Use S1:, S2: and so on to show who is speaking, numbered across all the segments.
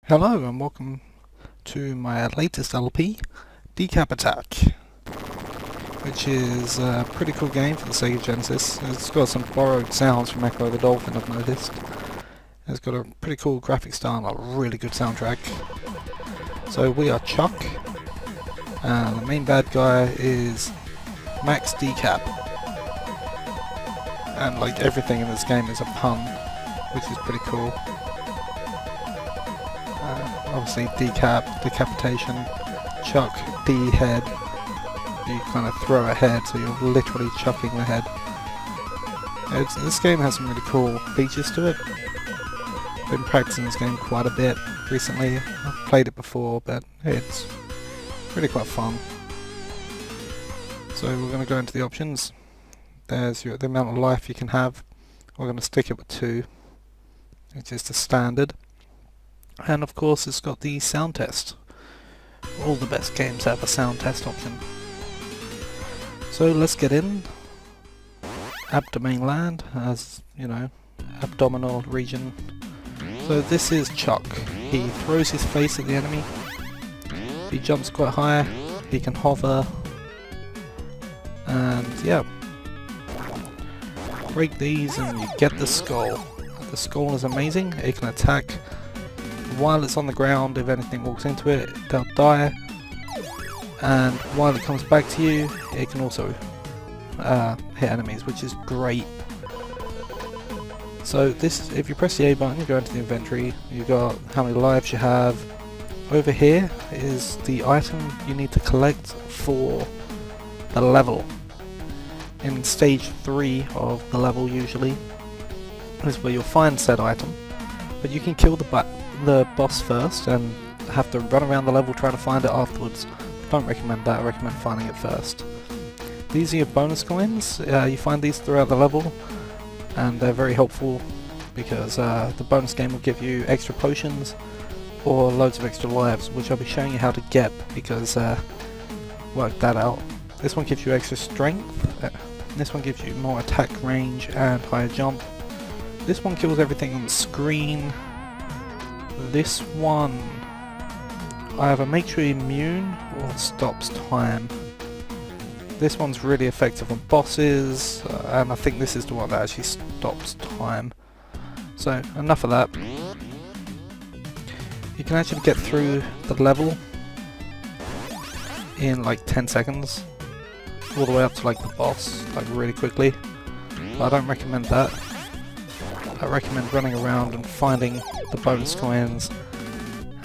S1: Hello and welcome to my latest LP, Decap Attack, which is a pretty cool game for the Sega Genesis. It's got some borrowed sounds from Echo the Dolphin, I've noticed. It's got a pretty cool graphic style and a really good soundtrack. So we are Chuck, and the main bad guy is Max Decap. And like everything in this game is a pun, which is pretty cool. Obviously decap, decapitation, chuck, D-head. You kind of throw a head, so you're literally chucking the head. This game has some really cool features to it. I've been practicing this game quite a bit recently. I've played it before, but it's really quite fun. So we're going to go into the options. There's the amount of life you can have. We're going to stick it with 2, which is the standard. And of course it's got the sound test. All the best games have a sound test option. So let's get in. Abdomainland, as you know, abdominal region. So this is Chuck. He throws his face at the enemy. He jumps quite high. He can hover. And yeah. Break these and you get the skull. The skull is amazing. It can attack while it's on the ground. If anything walks into it, they'll die, and while it comes back to you, it can also hit enemies, which is great. So this, if you press the A button, you go into the inventory, you got how many lives you have. Over here is the item you need to collect for the level. In stage 3 of the level usually is where you'll find said item, but you can kill the boss first and have to run around the level trying to find it afterwards. Don't recommend that, I recommend finding it first. These are your bonus coins. You find these throughout the level and they're very helpful because the bonus game will give you extra potions or loads of extra lives, which I'll be showing you how to get because work that out. This one gives you extra strength, this one gives you more attack range and higher jump. This one kills everything on the screen. This one either makes you immune or stops time. This one's really effective on bosses, and I think this is the one that actually stops time. So enough of that. You can actually get through the level in like 10 seconds, all the way up to like the boss, like really quickly. But I don't recommend that. I recommend running around and finding the bonus coins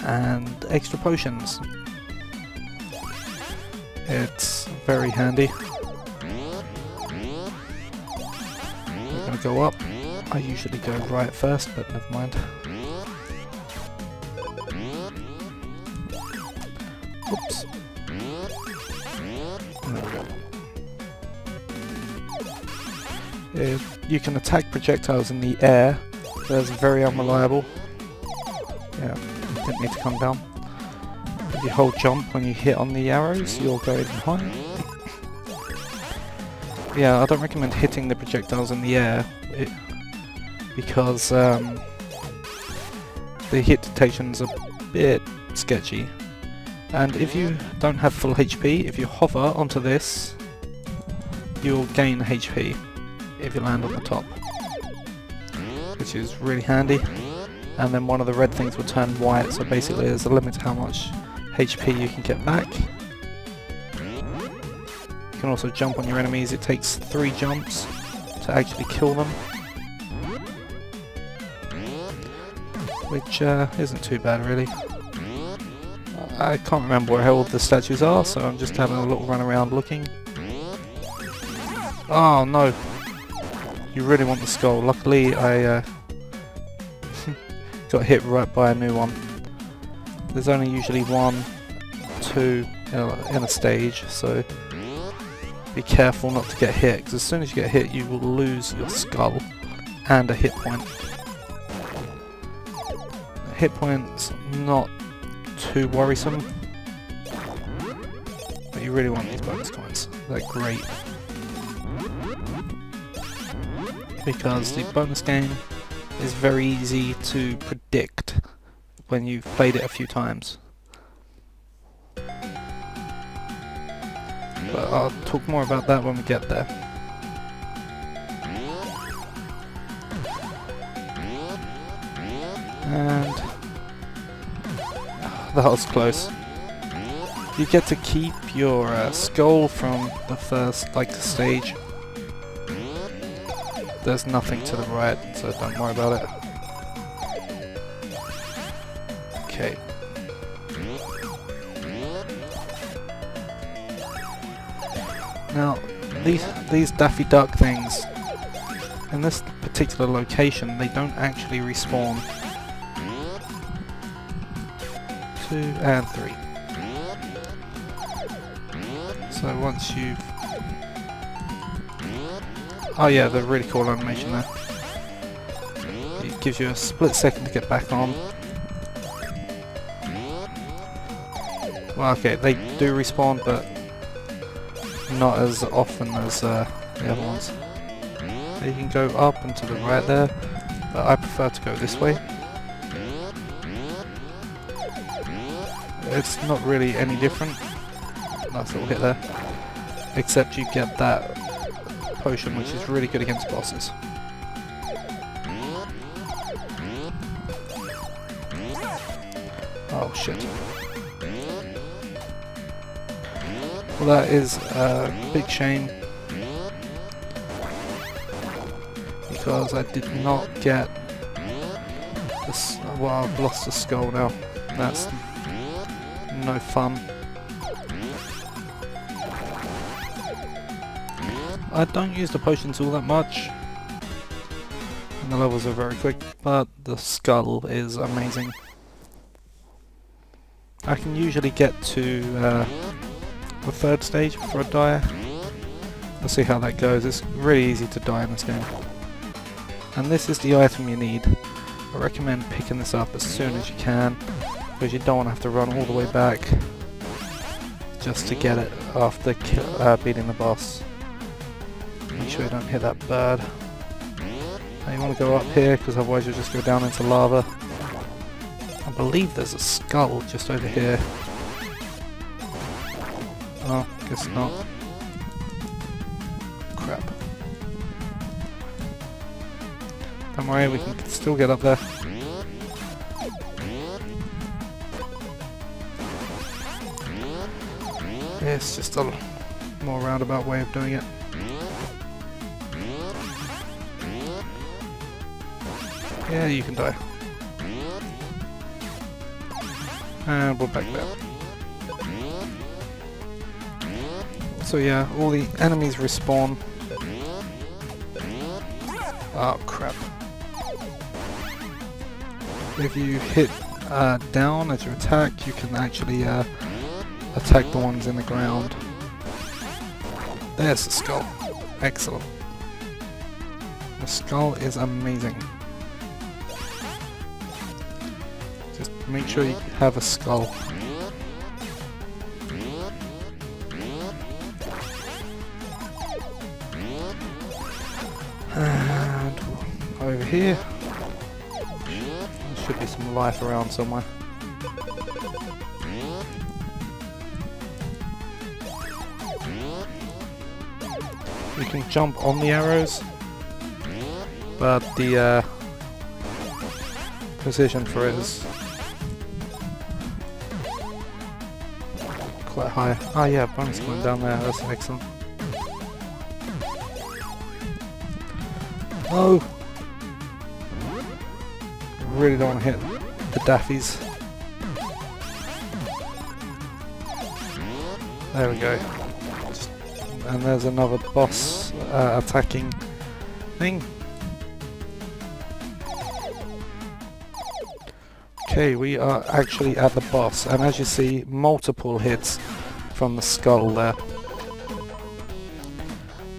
S1: and extra potions. It's very handy. We're going to go up. I usually go right first, but never mind. Oops. You can attack projectiles in the air. That's very unreliable. Yeah, didn't need to come down. If you hold jump when you hit on the arrows, you'll go even higher. Yeah, I don't recommend hitting the projectiles in the air because the hit detection's a bit sketchy. And if you don't have full HP, if you hover onto this, you'll gain HP if you land on the top, which is really handy. And then one of the red things will turn white, so basically there's a limit to how much HP you can get back. You can also jump on your enemies. It takes 3 jumps to actually kill them, which isn't too bad really. I can't remember where all the statues are, so I'm just having a little run around looking. Oh no! You really want the skull. Luckily I got hit right by a new one. There's only usually 1, 2 in a stage, so be careful not to get hit, because as soon as you get hit you will lose your skull and a hit point. A hit point's not too worrisome, but you really want these bonus coins. They're great, because the bonus game is very easy to predict when you've played it a few times. But I'll talk more about that when we get there. And that was close. You get to keep your skull from the first stage. There's nothing to the right, so don't worry about it. Okay. Now, these Daffy Duck things, in this particular location, they don't actually respawn. 2 and 3. So once you've... Oh yeah, the really cool animation there. It gives you a split second to get back on. Well, okay, they do respawn, but not as often as the other ones. You can go up and to the right there, but I prefer to go this way. It's not really any different. Nice little hit there. Except you get that potion, which is really good against bosses. Oh shit. Well, that is a big shame, because I did not get this. Well, I've lost the skull now. That's no fun. I don't use the potions all that much, and the levels are very quick, but the skull is amazing. I can usually get to the 3rd stage before I die. We'll see how that goes. It's really easy to die in this game. And this is the item you need. I recommend picking this up as soon as you can, because you don't want to have to run all the way back just to get it after beating the boss. Make sure you don't hit that bird. Now you want to go up here, because otherwise you'll just go down into lava. I believe there's a skull just over here. Oh, guess not. Crap. Don't worry, we can still get up there. It's just a more roundabout way of doing it. Yeah, you can die. And we're back there. So yeah, all the enemies respawn. Oh crap. If you hit down as you attack, you can actually attack the ones in the ground. There's the skull. Excellent. The skull is amazing. Just make sure you have a skull. And over here, there should be some life around somewhere. You can jump on the arrows, but the precision for it is quite high. Oh yeah, bonus going down there, that's excellent. Oh! Really don't want to hit the Daffies. There we go. And there's another boss attacking thing. Okay, we are actually at the boss, and as you see, multiple hits from the skull there.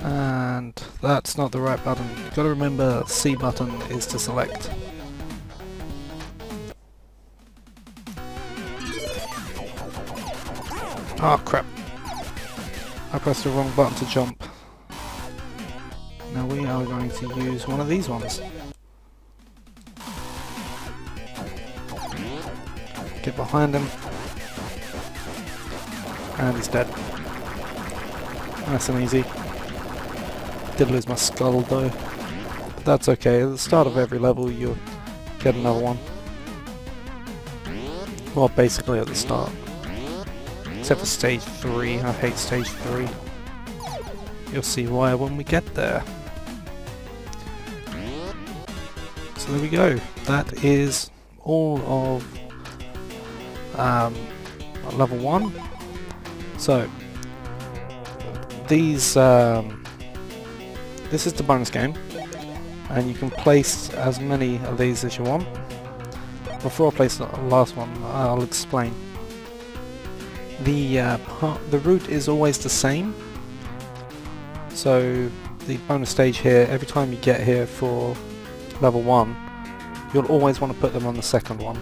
S1: And that's not the right button. You've got to remember, C button is to select. Oh crap. I pressed the wrong button to jump. Now we are going to use one of these ones. Get behind him. And he's dead. Nice and easy. Did lose my skull though. But that's okay. At the start of every level you'll get another one. Well, basically at the start. Except for stage 3. I hate stage 3. You'll see why when we get there. So there we go. That is all of level 1. So these this is the bonus game, and you can place as many of these as you want. Before I place the last one, I'll explain. The route is always the same. So the bonus stage here, every time you get here for level 1, you'll always want to put them on the second one,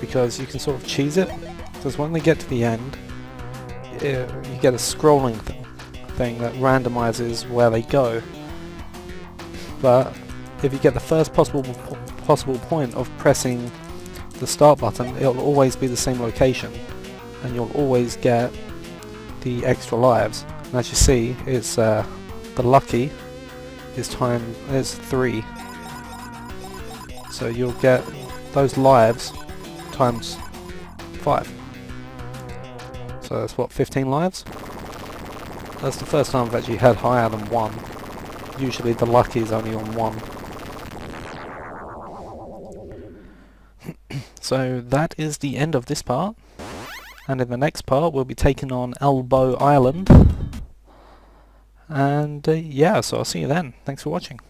S1: because you can sort of cheese it, because when they get to the end you get a scrolling thing that randomizes where they go, but if you get the first possible point of pressing the start button, it'll always be the same location and you'll always get the extra lives. And as you see, it's the lucky is 3, so you'll get those lives times 5. So that's what, 15 lives? That's the first time I've actually had higher than 1. Usually the lucky is only on 1. So that is the end of this part. And in the next part we'll be taking on Elbow Island. And yeah, so I'll see you then. Thanks for watching.